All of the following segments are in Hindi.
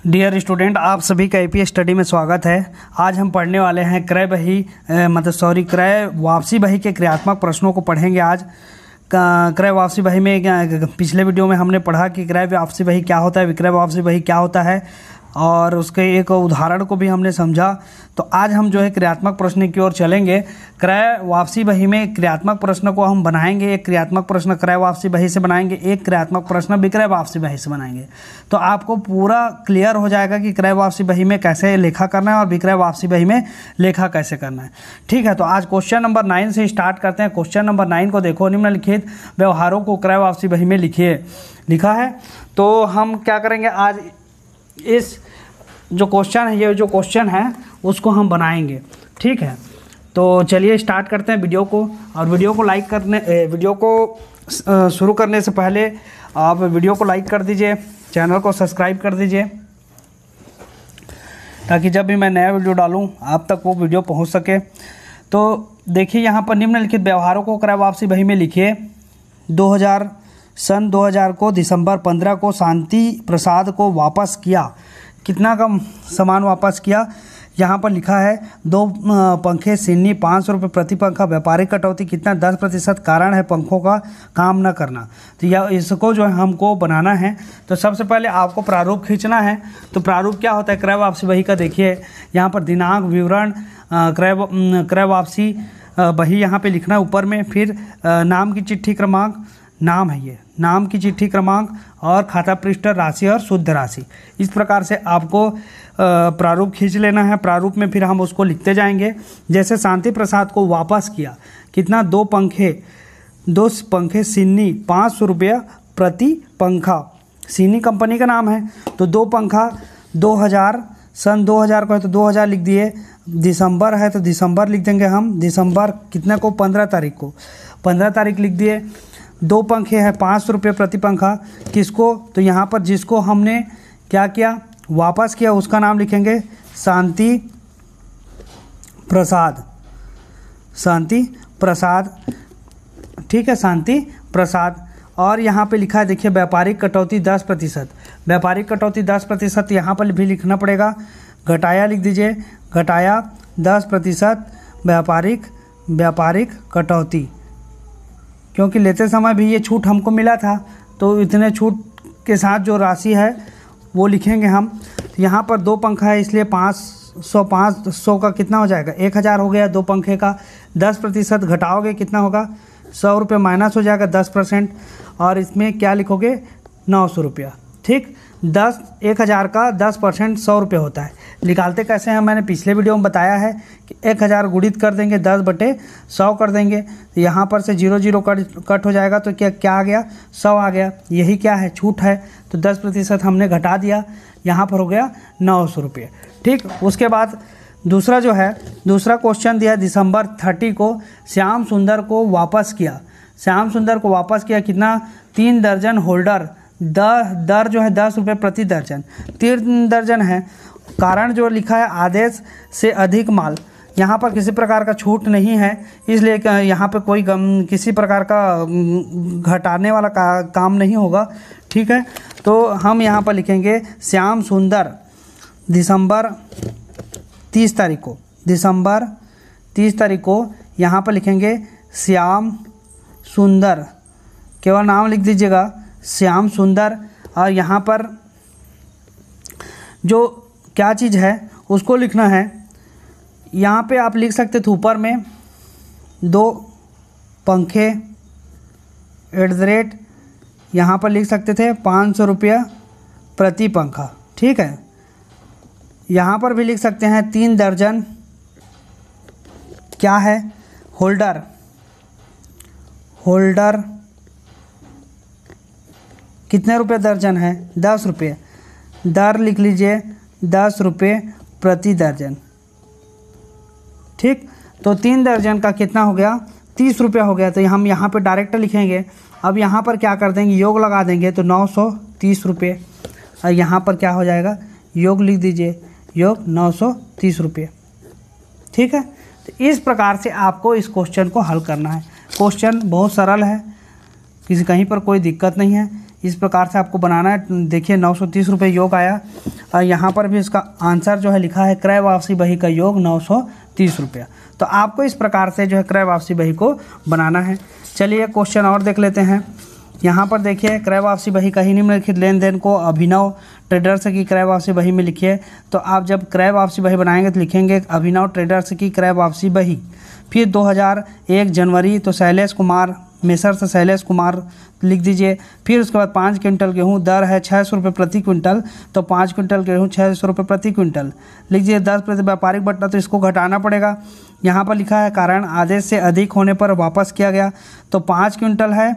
डियर स्टूडेंट, आप सभी का एपीएस स्टडी में स्वागत है। आज हम पढ़ने वाले हैं क्रय वापसी बही के क्रियात्मक प्रश्नों को पढ़ेंगे। आज क्रय वापसी बही में पिछले वीडियो में हमने पढ़ा कि क्रय वापसी बही क्या होता है, विक्रय वापसी बही क्या होता है, और उसके एक उदाहरण को भी हमने समझा। तो आज हम जो है क्रियात्मक प्रश्न की ओर चलेंगे। क्रय वापसी बही में क्रियात्मक प्रश्न को हम बनाएंगे। एक क्रियात्मक प्रश्न क्रय वापसी बही से बनाएंगे, एक क्रियात्मक प्रश्न विक्रय वापसी बही से बनाएंगे। तो आपको पूरा क्लियर हो जाएगा कि क्रय वापसी बही में कैसे लेखा करना है और विक्रय वापसी बही में लेखा कैसे करना है। ठीक है, तो आज क्वेश्चन नंबर 9 से स्टार्ट करते हैं। क्वेश्चन नंबर 9 को देखो, निम्नलिखित व्यवहारों को क्रय वापसी बही में लिखा है। तो हम क्या करेंगे, आज इस जो क्वेश्चन है, ये जो क्वेश्चन है उसको हम बनाएंगे। ठीक है, तो चलिए स्टार्ट करते हैं वीडियो को। और वीडियो को शुरू करने से पहले आप वीडियो को लाइक कर दीजिए, चैनल को सब्सक्राइब कर दीजिए, ताकि जब भी मैं नया वीडियो डालूं आप तक वो वीडियो पहुंच सके। तो देखिए, यहाँ पर निम्नलिखित व्यवहारों को क्रय वापसी बही में लिखिए। 2000 को दिसंबर 15 को शांति प्रसाद को वापस किया। कितना का सामान वापस किया? यहाँ पर लिखा है 2 पंखे सिन्नी 500 रुपये प्रति पंखा। व्यापारिक कटौती कितना? 10%। कारण है पंखों का काम न करना। तो यह इसको जो है हमको बनाना है। तो सबसे पहले आपको प्रारूप खींचना है। तो प्रारूप क्या होता है क्रय वापसी बही का? देखिए, यहाँ पर दिनांक, विवरण, क्रय वापसी बही यहाँ पे लिखना है ऊपर में। फिर नाम की चिट्ठी क्रमांक, नाम है ये, नाम की चिट्ठी क्रमांक, और खाता पृष्ठ, राशि और शुद्ध राशि। इस प्रकार से आपको प्रारूप खींच लेना है। प्रारूप में फिर हम उसको लिखते जाएंगे। जैसे शांति प्रसाद को वापस किया, कितना? 2 पंखे सिन्नी 500 रुपया प्रति पंखा। सिन्नी कंपनी का नाम है। तो 2 पंखा 2000, सन 2000 को है तो 2000 लिख दिए। दिसंबर है तो दिसंबर लिख देंगे हम। दिसंबर कितने को? 15 तारीख को। 15 तारीख लिख दिए। 2 पंखे हैं 500 रुपये प्रति पंखा। किसको? तो यहाँ पर जिसको हमने क्या किया, वापस किया, उसका नाम लिखेंगे शांति प्रसाद। शांति प्रसाद, ठीक है, शांति प्रसाद। और यहाँ पे लिखा है, देखिए, व्यापारिक कटौती 10%। व्यापारिक कटौती 10%, यहाँ पर भी लिखना पड़ेगा। घटाया लिख दीजिए, घटाया 10% व्यापारिक कटौती, क्योंकि लेते समय भी ये छूट हमको मिला था। तो इतने छूट के साथ जो राशि है वो लिखेंगे हम। तो यहाँ पर 2 पंखा है, इसलिए 500 का कितना हो जाएगा? 1000 हो गया 2 पंखे का। 10% घटाओगे कितना होगा? 100 रुपये माइनस हो जाएगा 10%। और इसमें क्या लिखोगे? 900 रुपया। ठीक, 1000 का 10% 100 रुपये होता है। निकालते कैसे हैं मैंने पिछले वीडियो में बताया है कि 1000 गुणित कर देंगे 10/100 कर देंगे। तो यहाँ पर से 0 कट हो जाएगा। तो क्या आ गया? 100 आ गया। यही क्या है? छूट है। तो 10% हमने घटा दिया, यहाँ पर हो गया 900 रुपये। ठीक, उसके बाद दूसरा जो है, दूसरा क्वेश्चन दिया दिसंबर 30 को श्याम सुंदर को वापस किया। श्याम सुंदर को वापस किया कितना? 3 दर्जन होल्डर। दर जो है 10 रुपये प्रति दर्जन, 3 दर्जन है। कारण जो लिखा है, आदेश से अधिक माल। यहाँ पर किसी प्रकार का छूट नहीं है, इसलिए यहाँ पे कोई किसी प्रकार का घटाने वाला काम नहीं होगा। ठीक है, तो हम यहाँ पर लिखेंगे श्याम सुंदर दिसंबर 30 तारीख को। दिसंबर 30 तारीख को यहाँ पर लिखेंगे श्याम सुंदर, केवल नाम लिख दीजिएगा, श्याम सुंदर। और यहाँ पर जो क्या चीज़ है उसको लिखना है। यहाँ पे आप लिख सकते थे ऊपर में 2 पंखे @ यहाँ पर लिख सकते थे 500 रुपया प्रति पंखा। ठीक है, यहाँ पर भी लिख सकते हैं 3 दर्जन क्या है? होल्डर कितने रुपये दर्जन है? 10 रुपये। दर लिख लीजिए 10 रुपये प्रति दर्जन। ठीक, तो 3 दर्जन का कितना हो गया? 30 रुपया हो गया। तो हम यहाँ पे डायरेक्ट लिखेंगे। अब यहाँ पर क्या कर देंगे? योग लगा देंगे, तो 930 रुपये। और यहाँ पर क्या हो जाएगा? योग लिख दीजिए, योग 930 रुपये। ठीक है, तो इस प्रकार से आपको इस क्वेश्चन को हल करना है। क्वेश्चन बहुत सरल है, कहीं पर कोई दिक्कत नहीं है। इस प्रकार से आपको बनाना है। देखिए 930 रुपये योग आया और यहाँ पर भी इसका आंसर जो है लिखा है क्रय वापसी बही का योग 930 रुपया। तो आपको इस प्रकार से जो है क्रय वापसी बही को बनाना है। चलिए क्वेश्चन और देख लेते हैं। यहाँ पर देखिए क्रय वापसी बही का ही निम्नलिखित लेन देन को अभिनव ट्रेडर्स की क्रय वापसी बही में लिखिए। तो आप जब क्रय वापसी बही बनाएंगे तो लिखेंगे अभिनव ट्रेडर्स की क्रय वापसी बही। फिर 2001 जनवरी तो शैलेश कुमार, मेसर से शैलेश कुमार लिख दीजिए। फिर उसके बाद 5 क्विंटल गेहूँ, दर है 600 रुपये प्रति क्विंटल, तो 5 क्विंटल गेहूँ 600 रुपये प्रति क्विंटल लिख दीजिए। 10% व्यापारिक बट्टा, तो इसको घटाना पड़ेगा। यहाँ पर लिखा है कारण आदेश से अधिक होने पर वापस किया गया, तो 5 क्विंटल है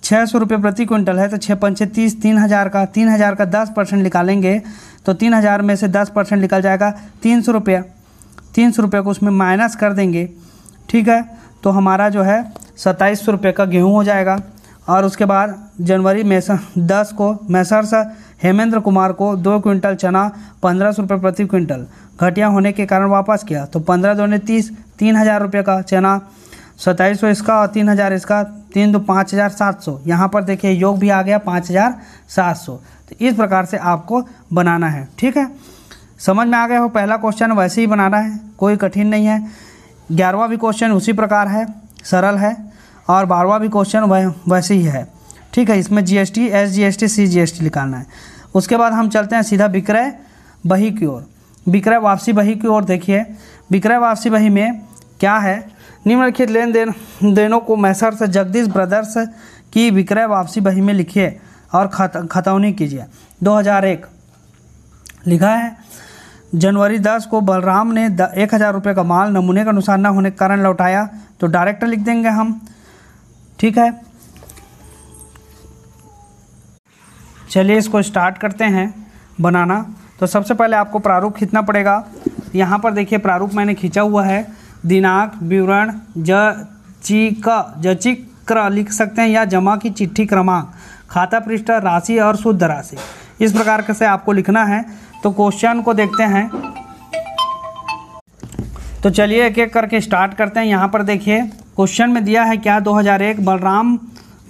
600 रुपये प्रति क्विंटल है, तो 6 पंचे 30, 3000 का 10% निकालेंगे तो 3000 में से 10% निकल जाएगा 300 रुपया। 300 रुपये को उसमें माइनस कर देंगे, ठीक है। तो हमारा जो है 2700 रुपये का गेहूँ हो जाएगा। और उसके बाद जनवरी में 10 को मैसर्स हेमेंद्र कुमार को 2 क्विंटल चना 1500 रुपये प्रति क्विंटल घटिया होने के कारण वापस किया, तो 15 दूने 30, 3000 रुपये का चना, 2700 इसका और 3000 इसका, 3 दो 5700। यहाँ पर देखिए योग भी आ गया 5700। तो इस प्रकार से आपको बनाना है, ठीक है। समझ में आ गया हो? पहला क्वेश्चन वैसे ही बनाना है, कोई कठिन नहीं है। 11वां भी क्वेश्चन उसी प्रकार है, सरल है। और 12वां भी क्वेश्चन वैसे ही है, ठीक है। इसमें जीएसटी, एसजीएसटी, सीजीएसटी निकालना है। उसके बाद हम चलते हैं सीधा विक्रय बही की ओर। विक्रय वापसी बही की ओर देखिए, विक्रय वापसी बही में क्या है, निम्नलिखित लेन देनों को मैसर्स जगदीश ब्रदर्स की विक्रय वापसी बही में लिखिए और खतौनी कीजिए। 2001 लिखा है जनवरी 10 को बलराम ने 1000 रुपये का माल नमूने के अनुसार न होने के कारण लौटाया, तो डायरेक्ट लिख देंगे हम, ठीक है। चलिए इसको स्टार्ट करते हैं बनाना। तो सबसे पहले आपको प्रारूप खींचना पड़ेगा। यहाँ पर देखिए प्रारूप मैंने खींचा हुआ है। दिनांक, विवरण, जचिक्र लिख सकते हैं या जमा की चिट्ठी क्रमांक, खाता पृष्ठ, राशि और शुद्ध राशि, इस प्रकार से आपको लिखना है। तो क्वेश्चन को देखते हैं। तो चलिए एक एक करके स्टार्ट करते हैं। यहाँ पर देखिए क्वेश्चन में दिया है क्या, 2001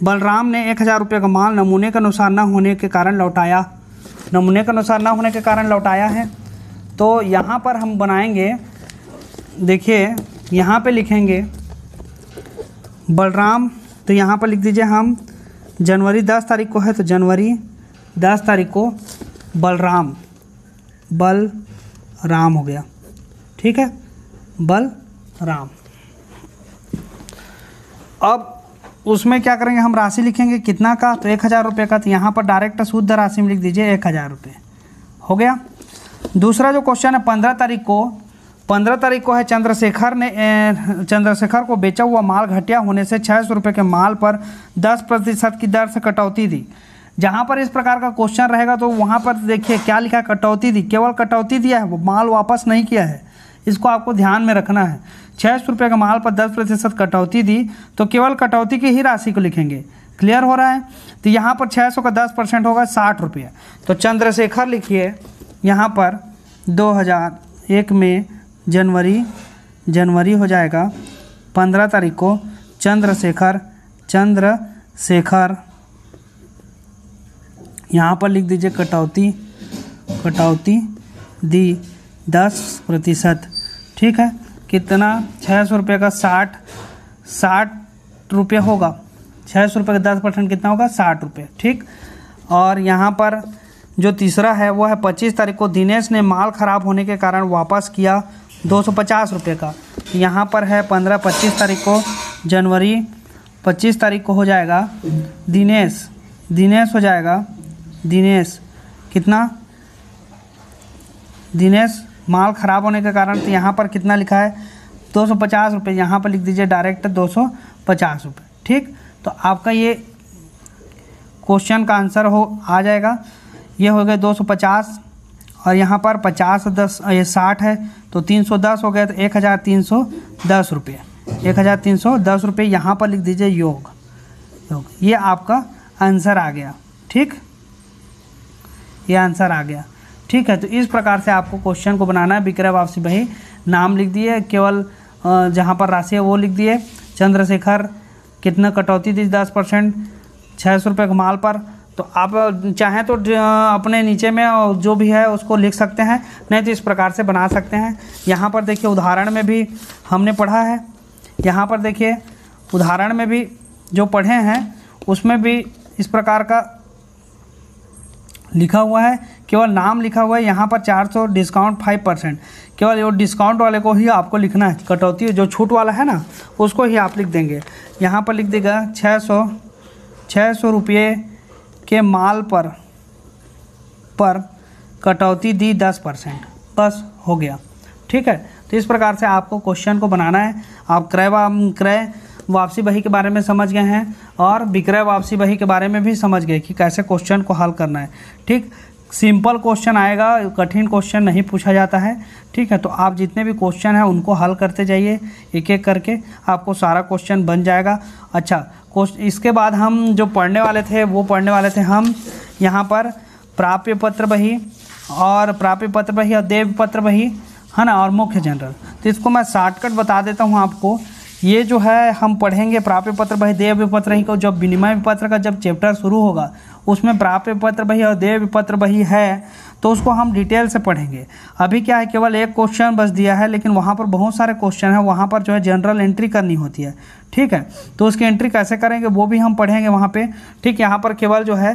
बलराम ने 1000 रुपये का माल नमूने के अनुसार न होने के कारण लौटाया। नमूने के अनुसार न होने के कारण लौटाया है। तो यहाँ पर हम बनाएंगे, देखिए यहाँ पे लिखेंगे बलराम, तो यहाँ पर लिख दीजिए हम जनवरी 10 तारीख को है, तो जनवरी 10 तारीख को बलराम हो गया, ठीक है, बलराम। अब उसमें क्या करेंगे, हम राशि लिखेंगे कितना का, तो 1000 रुपये का, तो यहाँ पर डायरेक्ट शुद्ध राशि में लिख दीजिए 1000 रुपये, हो गया। दूसरा जो क्वेश्चन है 15 तारीख को है चंद्रशेखर को बेचा हुआ माल घटिया होने से 600 रुपये के माल पर 10% की दर से कटौती दी। जहाँ पर इस प्रकार का क्वेश्चन रहेगा तो वहाँ पर देखिए क्या लिखा है, कटौती दी, केवल कटौती दिया है, वो माल वापस नहीं किया है। इसको आपको ध्यान में रखना है। 600 रुपये का माल पर 10% कटौती दी, तो केवल कटौती की ही राशि को लिखेंगे। क्लियर हो रहा है? तो यहाँ पर 600 का 10% होगा 60 रुपये। तो चंद्रशेखर लिखिए यहाँ पर 2001 में जनवरी हो जाएगा। 15 तारीख को चंद्रशेखर यहाँ पर लिख दीजिए कटौती दी 10%, ठीक है। कितना, 600 रुपये का 60 रुपये होगा। 600 रुपये का 10% कितना होगा, 60 रुपये, ठीक। और यहाँ पर जो तीसरा है वो है 25 तारीख को दिनेश ने माल ख़राब होने के कारण वापस किया 250 रुपये का। यहाँ पर है 25 तारीख को जनवरी, 25 तारीख को हो जाएगा दिनेश हो जाएगा, दिनेश कितना, दिनेश माल ख़राब होने के कारण, तो यहाँ पर कितना लिखा है 250 रुपये, यहाँ पर लिख दीजिए डायरेक्ट 250 रुपये, ठीक। तो आपका ये क्वेश्चन का आंसर आ जाएगा। ये हो गए 250 और यहाँ पर 50 10 ये 60 है, तो 310 हो गया, तो 1310 रुपये, 1310 रुपये यहाँ पर लिख दीजिए योग। ये आपका आंसर आ गया, ठीक, ये आंसर आ गया, ठीक है। तो इस प्रकार से आपको क्वेश्चन को बनाना है। विक्रय वापसी बही, नाम लिख दिए, केवल जहाँ पर राशि है वो लिख दिए। चंद्रशेखर कितना कटौती दी 10%, 600 रुपये के माल पर, तो आप चाहें तो अपने नीचे में जो भी है उसको लिख सकते हैं, नहीं तो इस प्रकार से बना सकते हैं। यहाँ पर देखिए उदाहरण में भी हमने पढ़ा है, यहाँ पर देखिए उदाहरण में भी जो पढ़े हैं उसमें भी इस प्रकार का लिखा हुआ है, केवल नाम लिखा हुआ है। यहाँ पर 400 डिस्काउंट 5%, केवल वो डिस्काउंट वाले को ही आपको लिखना है, कटौती जो छूट वाला है ना उसको ही आप लिख देंगे। यहाँ पर लिख देगा 600 रुपये के माल पर कटौती दी 10%, बस हो गया। ठीक है, तो इस प्रकार से आपको क्वेश्चन को बनाना है। आप क्रय वापसी बही के बारे में समझ गए हैं और विक्रय वापसी बही के बारे में भी समझ गए कि कैसे क्वेश्चन को हल करना है। ठीक, सिंपल क्वेश्चन आएगा, कठिन क्वेश्चन नहीं पूछा जाता है। ठीक है, तो आप जितने भी क्वेश्चन हैं उनको हल करते जाइए, एक एक करके आपको सारा क्वेश्चन बन जाएगा। अच्छा, इसके बाद हम जो पढ़ने वाले थे हम यहाँ पर प्राप्य पत्र बही और देय पत्र बही है ना, और मुख्य जनरल। तो इसको मैं शॉर्टकट बता देता हूँ आपको। ये जो है हम पढ़ेंगे प्राप्य पत्र बही देय विपत्र बही को, जब विनिमय विपत्र का जब चैप्टर शुरू होगा उसमें प्राप्य पत्र बही और देय विपत्र बही है, तो उसको हम डिटेल से पढ़ेंगे। अभी क्या है, केवल एक क्वेश्चन बस दिया है, लेकिन वहाँ पर बहुत सारे क्वेश्चन हैं, वहाँ पर जो है जनरल एंट्री करनी होती है। ठीक है, तो उसकी एंट्री कैसे करेंगे वो भी हम पढ़ेंगे वहाँ पे। ठीक, यहाँ पर केवल जो है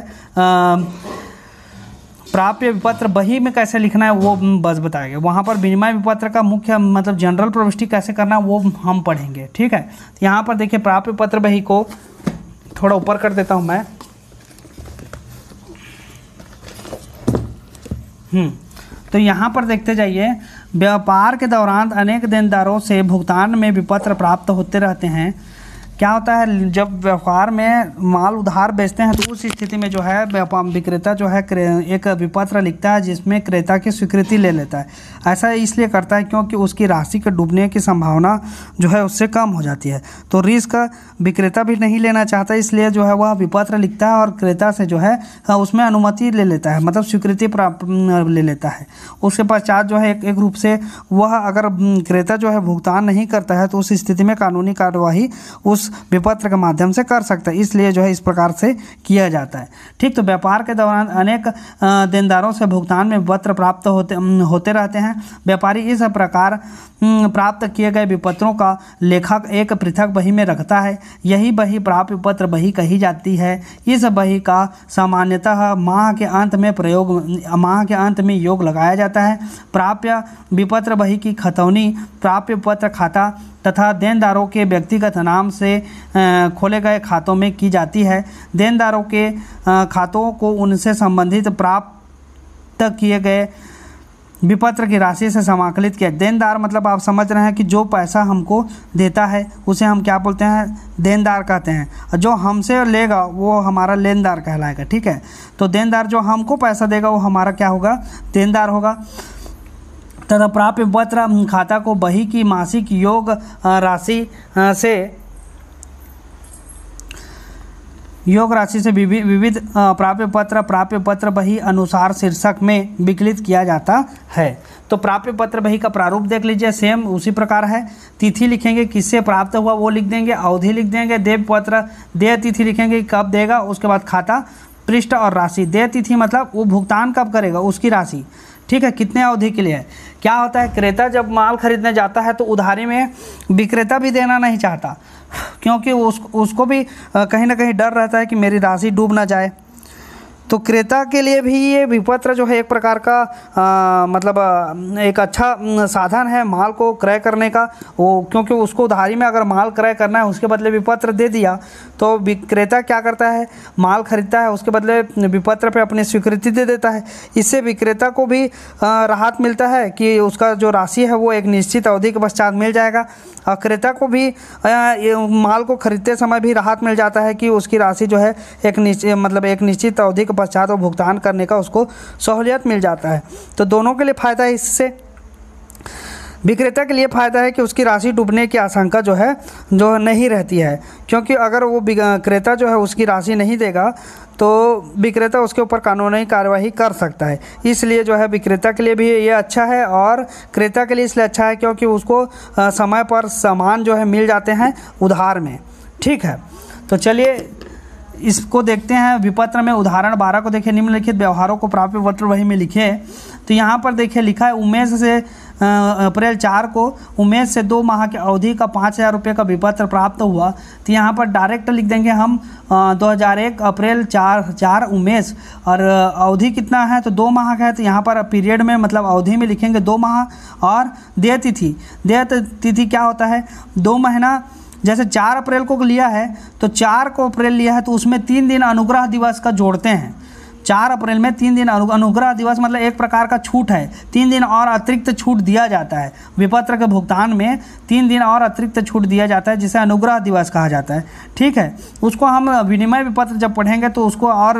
प्राप्य विपत्र बही में कैसे लिखना है वो बस बताएंगे। वहाँ पर विनिमय विपत्र का मुख्य मतलब जनरल प्रविष्टि कैसे करना है वो हम पढ़ेंगे। ठीक है, यहाँ पर देखिए प्राप्य पत्र बही को थोड़ा ऊपर कर देता हूँ मैं। तो यहाँ पर देखते जाइए, व्यापार के दौरान अनेक देनदारों से भुगतान में विपत्र प्राप्त होते रहते हैं। क्या होता है, जब व्यापार में माल उधार बेचते हैं तो उस स्थिति में जो है विक्रेता जो है एक विपत्र लिखता है जिसमें क्रेता की स्वीकृति ले लेता है। ऐसा इसलिए करता है क्योंकि उसकी राशि के डूबने की संभावना जो है उससे कम हो जाती है। तो रिस्क विक्रेता भी नहीं लेना चाहता, इसलिए जो है वह विपत्र लिखता है और क्रेता से जो है उसमें अनुमति ले लेता है, मतलब स्वीकृति प्राप्त ले लेता है। उसके पश्चात जो है एक रूप से वह अगर क्रेता जो है भुगतान नहीं करता है तो उस स्थिति में कानूनी कार्यवाही उस विपत्र के माध्यम से कर सकता है, इसलिए जो है इस प्रकार से किया जाता है। ठीक, तो व्यापार के दौरान अनेक देनदारों से भुगतान में विपत्र प्राप्त होते रहते हैं। व्यापारी इस प्रकार प्राप्त किए गए विपत्रों का लेखक एक पृथक बही में रखता है। यही बही प्राप्य विपत्र बही कही जाती है। इस बही का सामान्यतः माह के अंत में योग लगाया जाता है। प्राप्य विपत्र बही की खतौनी प्राप्य विपत्र खाता तथा देनदारों के व्यक्तिगत नाम से खोले गए खातों में की जाती है। देनदारों के खातों को उनसे संबंधित प्राप्त किए गए विपत्र की राशि से समाकलित किया। देनदार मतलब आप समझ रहे हैं कि जो पैसा हमको देता है उसे हम क्या बोलते हैं, देनदार कहते हैं। जो हमसे लेगा वो हमारा लेनदार कहलाएगा। ठीक है, तो देनदार जो हमको पैसा देगा वो हमारा क्या होगा, देनदार होगा। तथा प्राप्य विपत्र खाता को बही की मासिक योग राशि से विविध प्राप्य पत्र बही अनुसार शीर्षक में विकलित किया जाता है। तो प्राप्य पत्र बही का प्रारूप देख लीजिए, सेम उसी प्रकार है। तिथि लिखेंगे, किससे प्राप्त हुआ वो लिख देंगे, अवधि लिख देंगे, देय तिथि लिखेंगे कब देगा, उसके बाद खाता पृष्ठ और राशि। देय तिथि मतलब वो भुगतान कब करेगा, उसकी राशि। ठीक है, कितने अवधि के लिए है। क्या होता है, क्रेता जब माल खरीदने जाता है तो उधारी में विक्रेता भी देना नहीं चाहता, क्योंकि उसको भी कहीं ना कहीं डर रहता है कि मेरी राशि डूब ना जाए। तो क्रेता के लिए भी ये विपत्र जो है एक प्रकार का मतलब एक अच्छा साधन है माल को क्रय करने का। वो क्योंकि उसको उधारी में अगर माल क्रय करना है उसके बदले विपत्र दे दिया तो विक्रेता क्या करता है, माल खरीदता है उसके बदले विपत्र पे अपनी स्वीकृति दे देता है। इससे विक्रेता को भी राहत मिलता है कि उसका जो राशि है वो एक निश्चित अवधि के पश्चात मिल जाएगा। और क्रेता को भी माल को खरीदते समय भी राहत मिल जाता है कि उसकी राशि जो है एक निश्चित अवधि के पश्चात वो भुगतान करने का उसको सहूलियत मिल जाता है। तो दोनों के लिए फ़ायदा है। इससे विक्रेता के लिए फ़ायदा है कि उसकी राशि डूबने की आशंका जो नहीं रहती है, क्योंकि अगर वो क्रेता जो है उसकी राशि नहीं देगा तो विक्रेता उसके ऊपर कानूनी कार्यवाही कर सकता है। इसलिए जो है विक्रेता के लिए भी ये अच्छा है और क्रेता के लिए इसलिए अच्छा है क्योंकि उसको समय पर सामान जो है मिल जाते हैं उधार में। ठीक है, तो चलिए इसको देखते हैं विपत्र में उदाहरण 12 को देखिए, निम्नलिखित व्यवहारों को प्राप्य पत्र वही में लिखे। तो यहाँ पर देखिए लिखा है उमेश से अप्रैल 4 को उमेश से 2 माह की अवधि का 5,000 रुपये का विपत्र प्राप्त हुआ। तो यहाँ पर डायरेक्ट लिख देंगे हम 2001 अप्रैल 4 उमेश, और अवधि कितना है तो 2 माह का है। तो यहाँ पर पीरियड में मतलब अवधि में लिखेंगे 2 माह। और देय तिथि क्या होता है 2 महीना, जैसे 4 अप्रैल को लिया है तो 4 को अप्रैल लिया है तो उसमें 3 दिन अनुग्रह दिवस का जोड़ते हैं। 4 अप्रैल में 3 दिन अनुग्रह दिवस मतलब एक प्रकार का छूट है, 3 दिन और अतिरिक्त छूट दिया जाता है। विपत्र के भुगतान में 3 दिन और अतिरिक्त छूट दिया जाता है जिसे अनुग्रह दिवस कहा जाता है। ठीक है, उसको हम विनिमय विपत्र जब पढ़ेंगे तो उसको और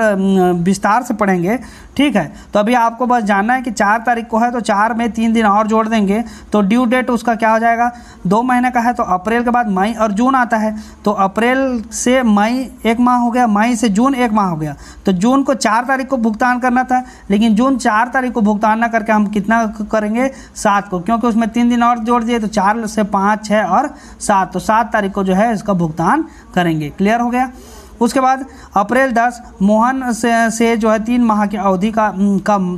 विस्तार से पढ़ेंगे। ठीक है, तो अभी आपको बस जानना है कि 4 तारीख को है तो 4 में 3 दिन और जोड़ देंगे तो ड्यू डेट उसका क्या हो जाएगा 2 महीने का है। तो अप्रैल के बाद मई और जून आता है, तो अप्रैल से मई 1 माह हो गया, मई से जून 1 माह हो गया। तो जून को 4 तारीख को भुगतान करना था, लेकिन जून 4 तारीख को भुगतान ना करके हम कितना करेंगे 7 को, क्योंकि उसमें 3 दिन और जोड़ दिए तो 4 से 5, 6 और 7, तो 7 तारीख को जो है इसका भुगतान करेंगे। क्लियर हो गया। उसके बाद अप्रैल 10 मोहन से जो है 3 माह की अवधि का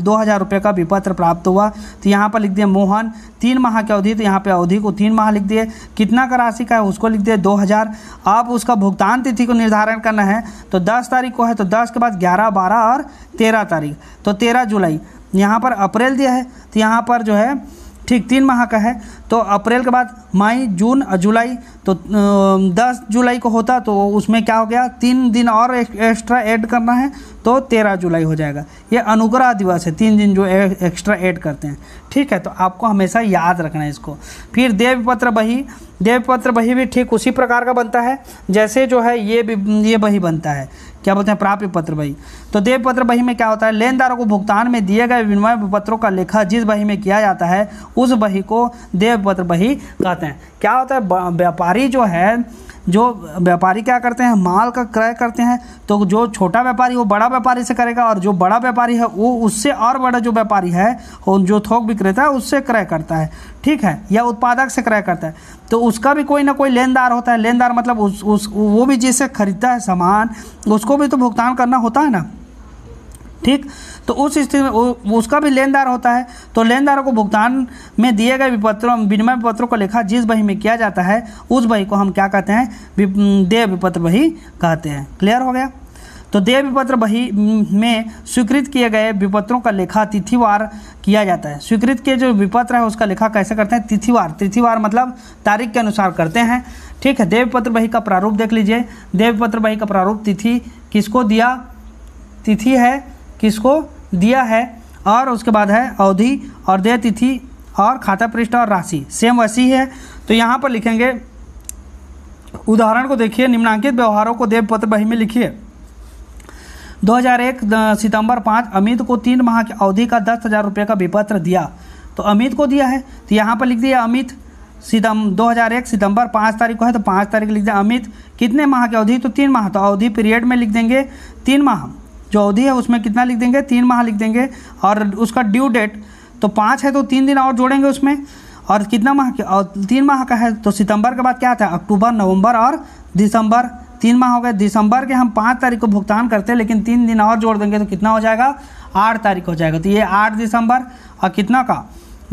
2,000 रुपये का विपत्र प्राप्त हुआ। तो यहाँ पर लिख दिए मोहन 3 माह की अवधि, तो यहाँ पे अवधि को 3 माह लिख दिए। कितना का राशि का है उसको लिख दिए 2,000। अब उसका भुगतान तिथि को निर्धारण करना है तो 10 तारीख को है तो 10 के बाद 11, 12 और 13 तारीख, तो 13 जुलाई। यहाँ पर अप्रैल दिया है तो यहाँ पर जो है ठीक 3 माह का है, तो अप्रैल के बाद मई, जून, जुलाई, तो 10 जुलाई को होता तो उसमें क्या हो गया 3 दिन और एक्स्ट्रा ऐड करना है तो 13 जुलाई हो जाएगा। ये अनुग्रह दिवस है, 3 दिन जो एक्स्ट्रा ऐड करते हैं। ठीक है, तो आपको हमेशा याद रखना है इसको। फिर देय विपत्र बही, देय विपत्र बही भी ठीक उसी प्रकार का बनता है जैसे जो है ये बही बनता है, क्या बोलते हैं प्राप्य पत्र बही। तो देय पत्र बही में क्या होता है लेनदारों को भुगतान में दिए गए विनिमय विपत्रों का लेखा जिस बही में किया जाता है उस बही को देय पत्र बही कहते हैं। क्या होता है व्यापारी जो है, जो व्यापारी क्या करते हैं माल का क्रय करते हैं, तो जो छोटा व्यापारी वो बड़ा व्यापारी से करेगा और जो बड़ा व्यापारी है वो उससे और बड़ा जो व्यापारी है जो थोक विक्रेता है उससे क्रय करता है। ठीक है, या उत्पादक से क्रय करता है, तो उसका भी कोई ना कोई लेनदार होता है। लेनदार मतलब वो भी जिससे खरीदता है सामान उसको भी तो भुगतान करना होता है ना। ठीक, तो उस स्थिति में उसका भी लेनदार होता है। तो लेनदारों को भुगतान में दिए गए विनिमय विपत्रों का लेखा जिस बही में किया जाता है उस बही को हम क्या कहते हैं देय विपत्र बही कहते हैं। क्लियर हो गया। तो देय विपत्र बही में स्वीकृत किए गए विपत्रों का लेखा तिथिवार किया जाता है। स्वीकृत के जो विपत्र है उसका लेखा कैसे करते हैं तिथिवार, तिथिवार मतलब तारीख के अनुसार करते हैं। ठीक है, देय विपत्र बही का प्रारूप देख लीजिए। देय विपत्र बही का प्रारूप तिथि किसको दिया, तिथि है किसको दिया है, और उसके बाद है अवधि और देय तिथि और खाता पृष्ठ और राशि सेम वैसी है। तो यहाँ पर लिखेंगे उदाहरण को देखिए, निम्नांकित व्यवहारों को देय पत्र बही में लिखिए। 2001 सितंबर 5 अमित को 3 माह की अवधि का 10,000 रुपये का विपत्र दिया। तो अमित को दिया है तो यहाँ पर लिख दिया अमित 2001 सितंबर 5 तारीख को है तो 5 तारीख लिख दिया। अमित कितने माह की अवधि, तो 3 माह, तो अवधि पीरियड में लिख देंगे 3 माह, जो अवधि है उसमें कितना लिख देंगे 3 माह लिख देंगे। और उसका ड्यू डेट तो 5 है तो 3 दिन और जोड़ेंगे उसमें, और कितना माह के, और 3 माह का है तो सितंबर के बाद क्या आता है अक्टूबर, नवंबर और दिसंबर, 3 माह हो गए। दिसंबर के हम 5 तारीख को भुगतान करते हैं लेकिन 3 दिन और जोड़ देंगे तो कितना हो जाएगा 8 तारीख हो जाएगा। तो ये 8 दिसंबर और कितना का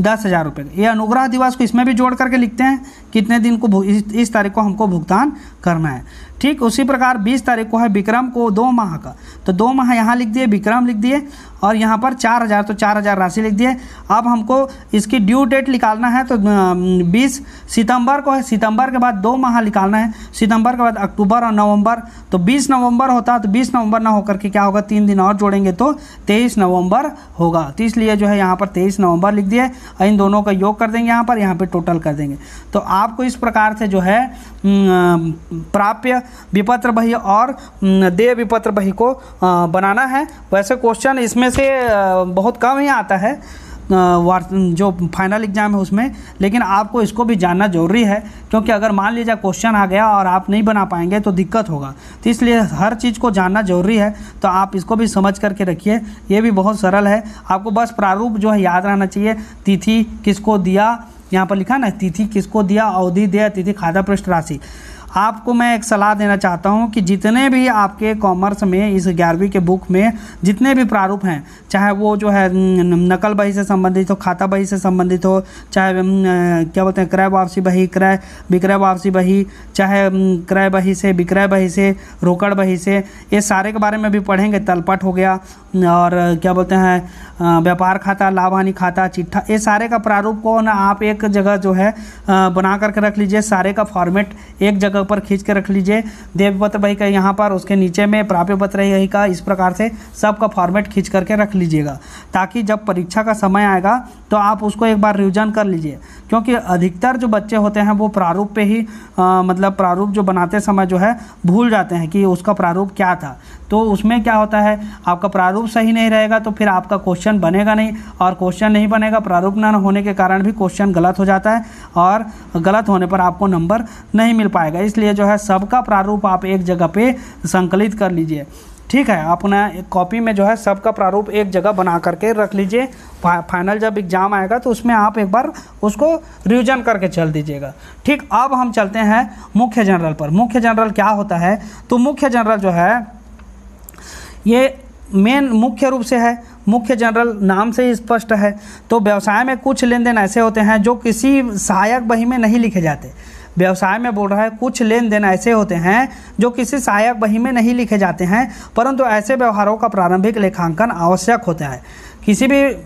10,000 रुपये। ये अनुग्रह दिवस को इसमें भी जोड़ करके लिखते हैं कितने दिन को इस तारीख को हमको भुगतान करना है। ठीक, उसी प्रकार 20 तारीख को है विक्रम को 2 माह का, तो 2 माह यहाँ लिख दिए, विक्रम लिख दिए, और यहाँ पर 4,000 तो 4,000 राशि लिख दिए। अब हमको इसकी ड्यू डेट निकालना है तो 20 सितंबर को है, सितंबर के बाद 2 माह निकालना है, सितंबर के बाद अक्टूबर और नवंबर, तो 20 नवंबर होता है तो 20 नवंबर ना होकर के क्या होगा 3 दिन और जोड़ेंगे तो 23 नवंबर होगा। तो इसलिए जो है यहाँ पर 23 नवंबर लिख दिए, इन दोनों का योग कर देंगे यहाँ पे टोटल कर देंगे। तो आपको इस प्रकार से जो है प्राप्य विपत्र बही और देय विपत्र बही को बनाना है। वैसे क्वेश्चन इसमें से बहुत कम ही आता है जो फाइनल एग्जाम है उसमें, लेकिन आपको इसको भी जानना जरूरी है, क्योंकि अगर मान लीजिए क्वेश्चन आ गया और आप नहीं बना पाएंगे तो दिक्कत होगा। तो इसलिए हर चीज़ को जानना जरूरी है, तो आप इसको भी समझ करके रखिए। ये भी बहुत सरल है, आपको बस प्रारूप जो है याद रहना चाहिए। तिथि किसको दिया, यहाँ पर लिखा ना तिथि किसको दिया, अवधि देय तिथि खाता पृष्ठ राशि। आपको मैं एक सलाह देना चाहता हूं कि जितने भी आपके कॉमर्स में इस 11वीं के बुक में जितने भी प्रारूप हैं, चाहे वो जो है नकल बही से संबंधित हो, खाता बही से संबंधित हो, चाहे क्या बोलते हैं क्रय वापसी बही, क्रय विक्रय वापसी बही, चाहे क्रय बही से, विक्रय बही से, रोकड़ बही से, ये सारे के बारे में भी पढ़ेंगे। तलपट हो गया और क्या बोलते हैं व्यापार खाता, लाभ हानि खाता, चिट्ठा, ये सारे का प्रारूप को ना आप एक जगह जो है बना करके रख लीजिए। सारे का फॉर्मेट एक जगह पर खींच के रख लीजिए। देव पत्र बही का यहाँ पर, उसके नीचे में प्राप्य पत्र बही का, इस प्रकार से सबका फॉर्मेट खींच करके रख लीजिएगा, ताकि जब परीक्षा का समय आएगा तो आप उसको एक बार रिविजन कर लीजिए। क्योंकि अधिकतर जो बच्चे होते हैं वो प्रारूप पे ही मतलब प्रारूप जो बनाते समय जो है भूल जाते हैं कि उसका प्रारूप क्या था। तो उसमें क्या होता है, आपका प्रारूप सही नहीं रहेगा तो फिर आपका क्वेश्चन बनेगा नहीं, और क्वेश्चन नहीं बनेगा, प्रारूप न होने के कारण भी क्वेश्चन गलत हो जाता है, और गलत होने पर आपको नंबर नहीं मिल पाएगा। इसलिए जो है सबका प्रारूप आप एक जगह पे संकलित कर लीजिए। ठीक है, अपना एक कॉपी में जो है सबका प्रारूप एक जगह बना करके रख लीजिए। फाइनल जब एग्ज़ाम आएगा तो उसमें आप एक बार उसको रिवीजन करके चल दीजिएगा। ठीक, अब हम चलते हैं मुख्य जनरल पर। मुख्य जनरल क्या होता है? तो मुख्य जनरल जो है ये मेन मुख्य रूप से है। मुख्य जनरल नाम से ही स्पष्ट है। तो व्यवसाय में कुछ लेन देन ऐसे होते हैं जो किसी सहायक बही में नहीं लिखे जाते। व्यवसाय में बोल रहा है कुछ लेन देन ऐसे होते हैं जो किसी सहायक बही में नहीं लिखे जाते हैं, परंतु ऐसे व्यवहारों का प्रारंभिक लेखांकन आवश्यक होता है। किसी भी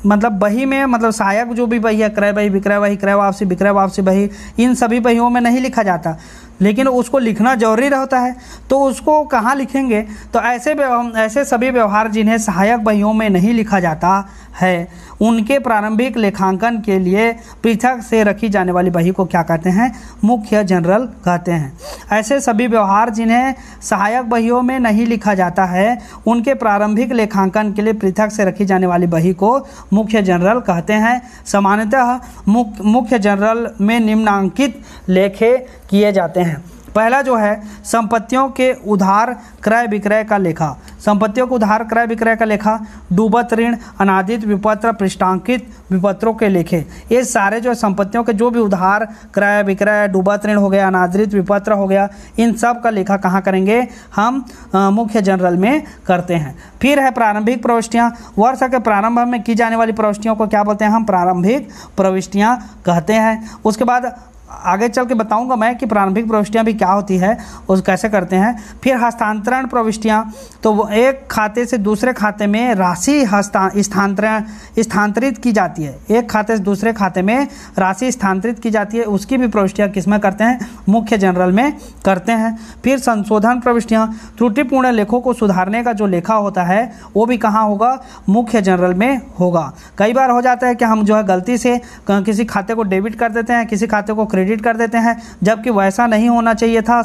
मतलब बही में, मतलब सहायक जो भी बही है, क्रय बही, विक्रय बही, क्रय वापसी, विक्रय वापसी बही, इन सभी बहियों में नहीं लिखा जाता, लेकिन उसको लिखना जरूरी रहता है। तो उसको कहाँ लिखेंगे? तो ऐसे सभी व्यवहार जिन्हें सहायक बहियों में नहीं लिखा जाता है, उनके प्रारंभिक लेखांकन के लिए पृथक से रखी जाने वाली बही को क्या कहते हैं? मुख्य जनरल कहते हैं। ऐसे सभी व्यवहार जिन्हें सहायक बहियों में नहीं लिखा जाता है, उनके प्रारंभिक लेखांकन के लिए पृथक से रखी जाने वाली बही को मुख्य जनरल कहते हैं। सामान्यतः मुख्य जनरल में निम्नांकित लेखे किए जाते हैं। पहला जो है संपत्तियों के उधार क्रय विक्रय का लेखा। संपत्तियों के उधार क्रय विक्रय का लेखा, डूबत ऋण, अनादित विपत्र, पृष्ठांकित विपत्रों के लेखे। ये सारे जो संपत्तियों के जो भी उधार क्रय विक्रय, डूबत ऋण हो गया, अनादृत विपत्र हो गया, इन सब का लेखा कहाँ करेंगे? हम मुख्य जनरल में करते हैं। फिर है प्रारंभिक प्रविष्टियाँ। वर्ष के प्रारंभ में की जाने वाली प्रविष्टियों को क्या बोलते हैं? हम प्रारंभिक प्रविष्टियाँ कहते हैं। उसके बाद आगे चल के बताऊंगा मैं कि प्रारंभिक प्रविष्टियाँ भी क्या होती है, उस कैसे करते हैं। फिर हस्तांतरण प्रविष्टियाँ, तो वो एक खाते से दूसरे खाते में राशि स्थानांतरित की जाती है। एक खाते से दूसरे खाते में राशि स्थानांतरित की जाती है, उसकी भी प्रविष्टियाँ किसमें करते हैं? मुख्य जनरल में करते हैं। फिर संशोधन प्रविष्टियाँ, त्रुटिपूर्ण लेखों को सुधारने का जो लेखा होता है वो भी कहाँ होगा? मुख्य जनरल में होगा। कई बार हो जाता है कि हम जो है गलती से किसी खाते को डेबिट कर देते हैं, किसी खाते को क्रेडिट कर देते हैं, जबकि वैसा नहीं होना चाहिए था,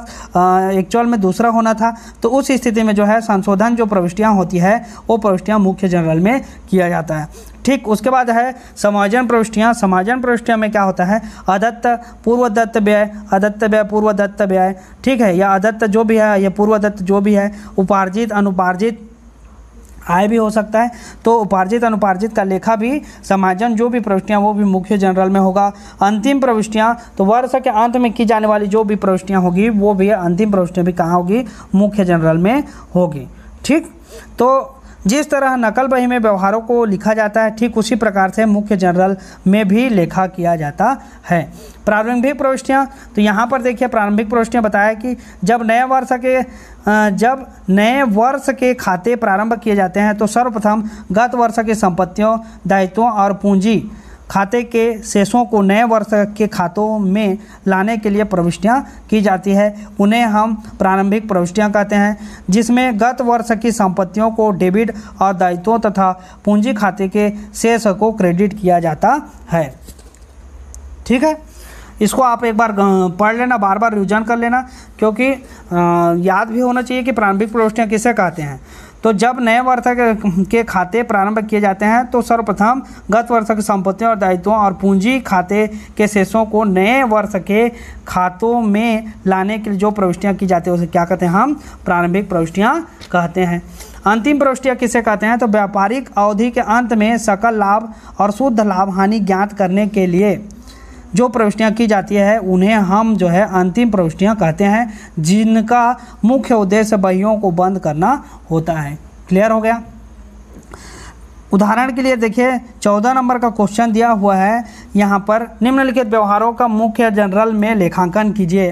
एक्चुअल में दूसरा होना था। तो उस स्थिति में जो है संशोधन जो प्रविष्टियाँ होती है वो प्रविष्टियाँ मुख्य जनरल में किया जाता है। ठीक, उसके बाद है समायोजन प्रविष्टियाँ। समायोजन प्रविष्टियाँ में क्या होता है? अदत्त पूर्व दत्त व्यय, अदत्त व्यय पूर्व दत्त व्यय, ठीक है, या अदत्त जो भी है या पूर्व दत्त जो भी है, उपार्जित अनुपार्जित आय भी हो सकता है। तो उपार्जित अनुपार्जित का लेखा भी समायोजन जो भी प्रविष्टियाँ वो भी मुख्य जनरल में होगा। अंतिम प्रविष्टियाँ, तो वर्ष के अंत में की जाने वाली जो भी प्रविष्टियाँ होगी वो भी अंतिम प्रविष्टियाँ भी कहाँ होगी? मुख्य जनरल में होगी। ठीक, तो जिस तरह नकल बही में व्यवहारों को लिखा जाता है, ठीक उसी प्रकार से मुख्य जनरल में भी लेखा किया जाता है। प्रारंभिक प्रविष्टियाँ, तो यहाँ पर देखिए प्रारंभिक प्रविष्टियाँ बताया कि जब नए वर्ष के खाते प्रारंभ किए जाते हैं तो सर्वप्रथम गत वर्ष के संपत्तियों, दायित्वों और पूंजी खाते के शेषों को नए वर्ष के खातों में लाने के लिए प्रविष्टियाँ की जाती है। उन्हें हम प्रारंभिक प्रविष्टियाँ कहते हैं, जिसमें गत वर्ष की संपत्तियों को डेबिट और दायित्वों तथा पूंजी खाते के शेष को क्रेडिट किया जाता है। ठीक है, इसको आप एक बार पढ़ लेना, बार बार रिवीजन कर लेना, क्योंकि याद भी होना चाहिए कि प्रारंभिक प्रविष्टियाँ किसे कहते हैं। तो जब नए वर्ष के खाते प्रारंभ किए जाते हैं तो सर्वप्रथम गत वर्ष की संपत्तियों और दायित्वों और पूंजी खाते के शेषों को नए वर्ष के खातों में लाने के लिए जो प्रविष्टियाँ की जाती है उसे क्या कहते हैं? हम प्रारंभिक प्रविष्टियाँ कहते हैं। अंतिम प्रविष्टियाँ किसे कहते हैं? तो व्यापारिक अवधि के अंत में सकल लाभ और शुद्ध लाभ हानि ज्ञात करने के लिए जो प्रविष्टियाँ की जाती है उन्हें हम जो है अंतिम प्रविष्टियाँ कहते हैं, जिनका मुख्य उद्देश्य बहियों को बंद करना होता है। क्लियर हो गया। उदाहरण के लिए देखिए 14 नंबर का क्वेश्चन दिया हुआ है यहाँ पर, निम्नलिखित व्यवहारों का मुख्य जनरल में लेखांकन कीजिए।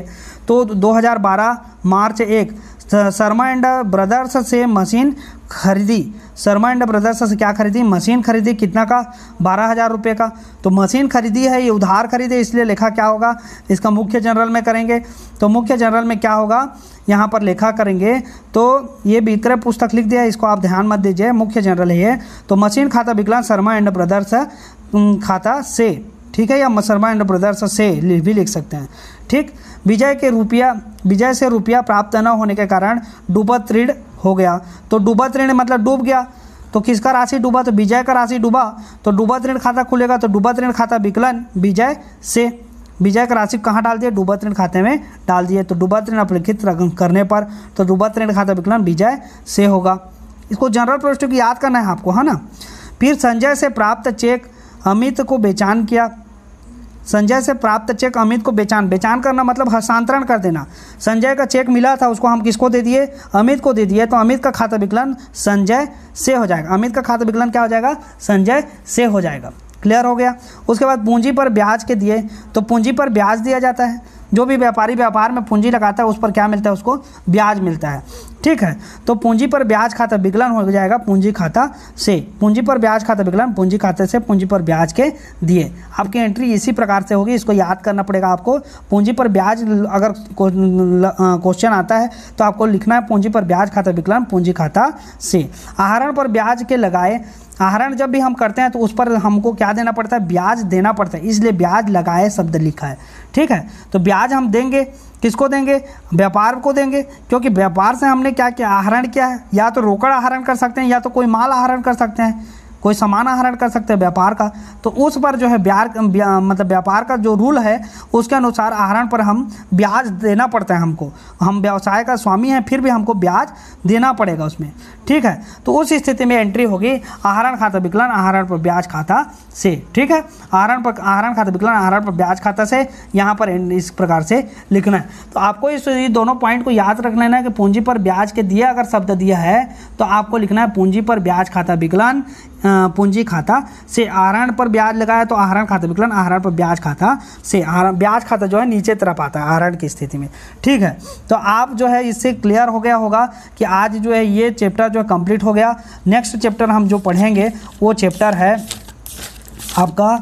तो 2012 मार्च 1 शर्मा एंड ब्रदर्स से मशीन खरीदी। शर्मा एंड ब्रदर्स से क्या खरीदी? मशीन खरीदी। कितना का? 12,000 रुपये का। तो मशीन खरीदी है, ये उधार खरीदे, इसलिए लेखा क्या होगा? इसका मुख्य जनरल में करेंगे। तो मुख्य जनरल में क्या होगा? यहाँ पर लेखा करेंगे तो ये विक्रय पुस्तक लिख दिया, इसको आप ध्यान मत दीजिए, मुख्य जनरल है ये। तो मशीन खाता विकलन शर्मा एंड ब्रदर्स खाता से, ठीक है, या शर्मा एंड ब्रदर्स से भी लिख सकते हैं। ठीक। विजय से रुपया प्राप्त न होने के कारण डूबत ऋण हो गया। तो डूबत ऋण मतलब डूब गया। तो किसका राशि डूबा? तो विजय का राशि डूबा। तो डूबत ऋण खाता खुलेगा। तो डूबत ऋण खाता विकलन विजय से, विजय का राशि कहाँ डाल दिए? डूबत ऋण खाते में डाल दिए। तो डूबत ऋण अपलिखित करने पर तो डूबत ऋण खाता विकलन विजय से होगा। इसको जनरल प्रविष्टियों की याद करना है आपको, है ना। फिर संजय से प्राप्त चेक अमित को बेचान किया। संजय से प्राप्त चेक अमित को बेचान करना मतलब हस्तांतरण कर देना। संजय का चेक मिला था, उसको हम किसको दे दिए? अमित को दे दिए। तो अमित का खाता विकलन संजय से हो जाएगा। अमित का खाता विकलन क्या हो जाएगा? संजय से हो जाएगा। क्लियर हो गया। उसके बाद पूंजी पर ब्याज के दिए। तो पूंजी पर ब्याज दिया जाता है। जो भी व्यापारी व्यापार में पूंजी लगाता है उस पर क्या मिलता है? उसको ब्याज मिलता है। ठीक है। तो पूंजी पर ब्याज खाता विकलन हो जाएगा पूंजी खाता से। पूंजी पर ब्याज खाता विकलन पूंजी खाते से पूंजी पर ब्याज के दिए। आपकी एंट्री इसी प्रकार से होगी, इसको याद करना पड़ेगा आपको। पूंजी पर ब्याज अगर क्वेश्चन आता है तो आपको लिखना है पूंजी पर ब्याज खाता विकलन पूंजी खाता से। आहरण पर ब्याज के लगाए। आहरण जब भी हम करते हैं तो उस पर हमको क्या देना पड़ता है? ब्याज देना पड़ता है, इसलिए ब्याज लगाए शब्द लिखा है। ठीक है। तो ब्याज हम देंगे, किसको देंगे? व्यापार को देंगे, क्योंकि व्यापार से हमने क्या किया? आहरण किया है। या तो रोकड़ आहरण कर सकते हैं या तो कोई माल आहरण कर सकते हैं, कोई सामान आहरण कर सकते हैं व्यापार का। तो उस पर जो है मतलब व्यापार का जो रूल है उसके अनुसार आहरण पर हम ब्याज देना पड़ता है हमको। हम व्यवसाय का स्वामी हैं फिर भी हमको ब्याज देना पड़ेगा उसमें। ठीक है। तो उस स्थिति में एंट्री होगी आहरण खाता विकलन आहरण पर ब्याज खाता से। ठीक है। आहरण खाता विकलन आहरण पर ब्याज खाता से, यहाँ पर इस प्रकार से लिखना है। तो आपको इस दोनों पॉइंट को याद रख लेना है कि पूंजी पर ब्याज के दिया अगर शब्द दिया है तो आपको लिखना है पूंजी पर ब्याज खाता विकलन पूंजी खाता से। आहरण पर ब्याज लगाया तो आहरण खाता विकलन आहरण पर ब्याज खाता से। ब्याज खाता जो है नीचे तरफ आता है आहरण की स्थिति में। ठीक है। तो आप जो है इससे क्लियर हो गया होगा कि आज जो है ये चैप्टर जो है कंप्लीट हो गया। नेक्स्ट चैप्टर हम जो पढ़ेंगे वो चैप्टर है आपका,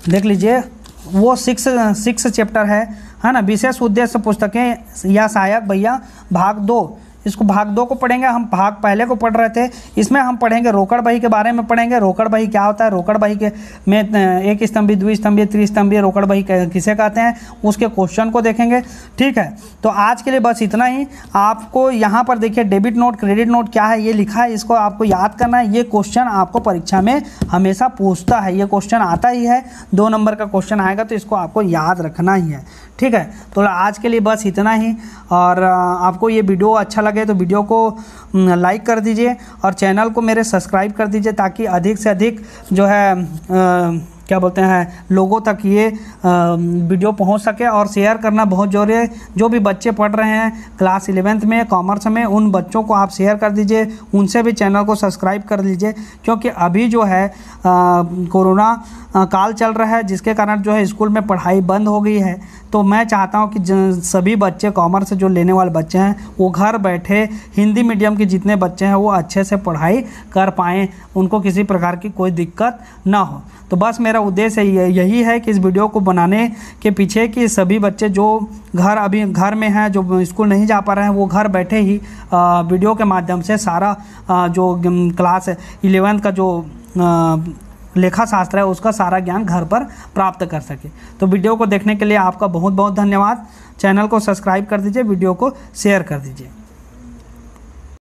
देख लीजिए, वो सिक्स चैप्टर है ना। विशेष उद्देश्य पुस्तकें या सहायक भैया भाग 2। इसको भाग 2 को पढ़ेंगे। हम भाग पहले को पढ़ रहे थे, इसमें हम पढ़ेंगे रोकड़ बही के बारे में पढ़ेंगे। रोकड़ बही क्या होता है? रोकड़ बही के में एक स्तंभीय, द्विस्तंभीय, त्रिस्तंभीय रोकड़ बही किसे कहते हैं उसके क्वेश्चन को देखेंगे। ठीक है। तो आज के लिए बस इतना ही। आपको यहाँ पर देखिए डेबिट नोट क्रेडिट नोट क्या है ये लिखा है, इसको आपको याद करना है। ये क्वेश्चन आपको परीक्षा में हमेशा पूछता है, ये क्वेश्चन आता ही है, 2 नंबर का क्वेश्चन आएगा, तो इसको आपको याद रखना ही है। ठीक है। तो आज के लिए बस इतना ही। और आपको ये वीडियो अच्छा लगे तो वीडियो को लाइक कर दीजिए और चैनल को मेरे सब्सक्राइब कर दीजिए, ताकि अधिक से अधिक जो है क्या बोलते हैं लोगों तक ये वीडियो पहुंच सके। और शेयर करना बहुत ज़रूरी है। जो भी बच्चे पढ़ रहे हैं क्लास 11th में कॉमर्स में, उन बच्चों को आप शेयर कर दीजिए, उनसे भी चैनल को सब्सक्राइब कर लीजिए, क्योंकि अभी जो है कोरोना काल चल रहा है, जिसके कारण जो है स्कूल में पढ़ाई बंद हो गई है। तो मैं चाहता हूं कि सभी बच्चे कॉमर्स जो लेने वाले बच्चे हैं वो घर बैठे हिंदी मीडियम के जितने बच्चे हैं वो अच्छे से पढ़ाई कर पाएँ, उनको किसी प्रकार की कोई दिक्कत ना हो। तो बस मेरा उद्देश्य यही है कि इस वीडियो को बनाने के पीछे कि सभी बच्चे जो अभी घर में हैं, जो स्कूल नहीं जा पा रहे हैं, वो घर बैठे ही वीडियो के माध्यम से सारा जो क्लास 11th का जो लेखा शास्त्र है उसका सारा ज्ञान घर पर प्राप्त कर सके। तो वीडियो को देखने के लिए आपका बहुत बहुत धन्यवाद। चैनल को सब्सक्राइब कर दीजिए, वीडियो को शेयर कर दीजिए।